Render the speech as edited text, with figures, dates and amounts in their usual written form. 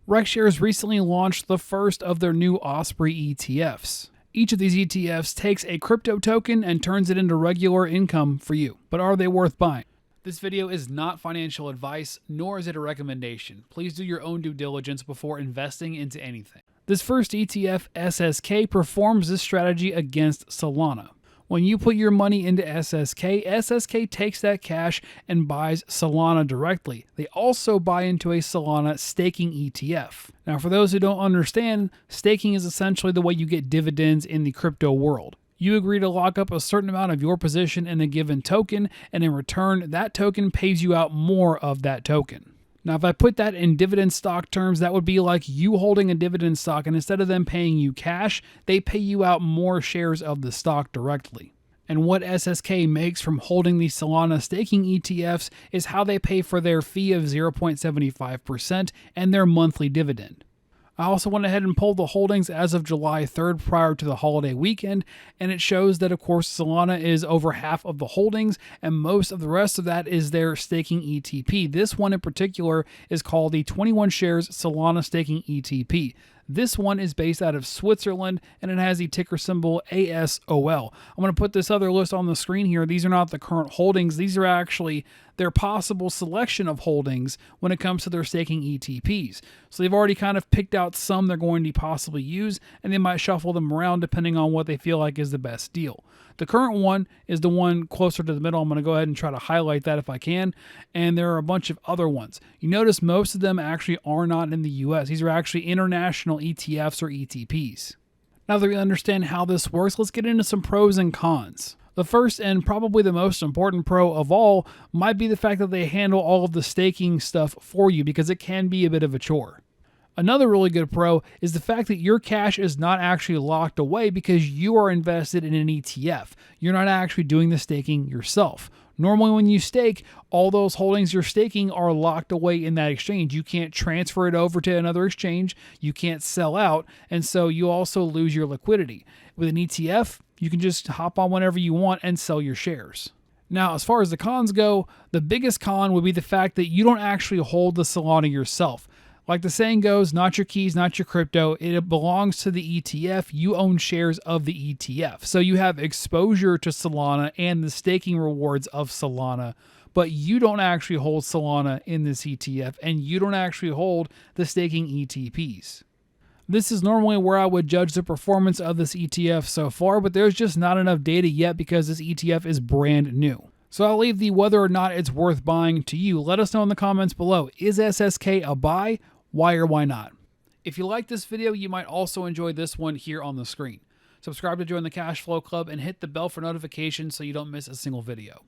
RexShares recently launched the first of their new Osprey ETFs. Each of these ETFs takes a crypto token and turns it into regular income for you. But are they worth buying? This video is not financial advice, nor is it a recommendation. Please do your own due diligence before investing into anything. This first ETF, SSK, performs this strategy against Solana. When you put your money into SSK, SSK takes that cash and buys Solana directly. They also buy into a Solana staking ETF. Now, for those who don't understand, staking is essentially the way you get dividends in the crypto world. You agree to lock up a certain amount of your position in a given token, and in return, that token pays you out more of that token. Now, if I put that in dividend stock terms, that would be like you holding a dividend stock, and instead of them paying you cash, they pay you out more shares of the stock directly. And what SSK makes from holding these Solana staking ETFs is how they pay for their fee of 0.75% and their monthly dividend. I also went ahead and pulled the holdings as of July 3rd prior to the holiday weekend, and it shows that, of course, Solana is over half of the holdings, and most of the rest of that is their staking ETP. This one in particular is called the 21 shares Solana staking ETP. This one is based out of Switzerland, and it has the ticker symbol ASOL. I'm going to put this other list on the screen here. These are not the current holdings. These are actually their possible selection of holdings when it comes to their staking ETPs. So they've already kind of picked out some they're going to possibly use, and they might shuffle them around depending on what they feel like is the best deal. The current one is the one closer to the middle. I'm going to go ahead and try to highlight that if I can. And there are a bunch of other ones. You notice most of them actually are not in the US. These are actually international ETFs or ETPs. Now that we understand how this works, let's get into some pros and cons. The first and probably the most important pro of all might be the fact that they handle all of the staking stuff for you, because it can be a bit of a chore. Another really good pro is the fact that your cash is not actually locked away because you are invested in an ETF. You're not actually doing the staking yourself. Normally when you stake, all those holdings you're staking are locked away in that exchange. You can't transfer it over to another exchange. You can't sell out. And so you also lose your liquidity. With an ETF, you can just hop on whenever you want and sell your shares. Now, as far as the cons go, the biggest con would be the fact that you don't actually hold the Solana yourself. Like the saying goes, not your keys, not your crypto. It belongs to the ETF. You own shares of the ETF. So you have exposure to Solana and the staking rewards of Solana, but you don't actually hold Solana in this ETF, and you don't actually hold the staking ETPs. This is normally where I would judge the performance of this ETF so far, but there's just not enough data yet because this ETF is brand new. So I'll leave the whether or not it's worth buying to you. Let us know in the comments below. Is SSK a buy? Why or why not? If you like this video, you might also enjoy this one here on the screen. Subscribe to join the Cash Flow Club and hit the bell for notifications so you don't miss a single video.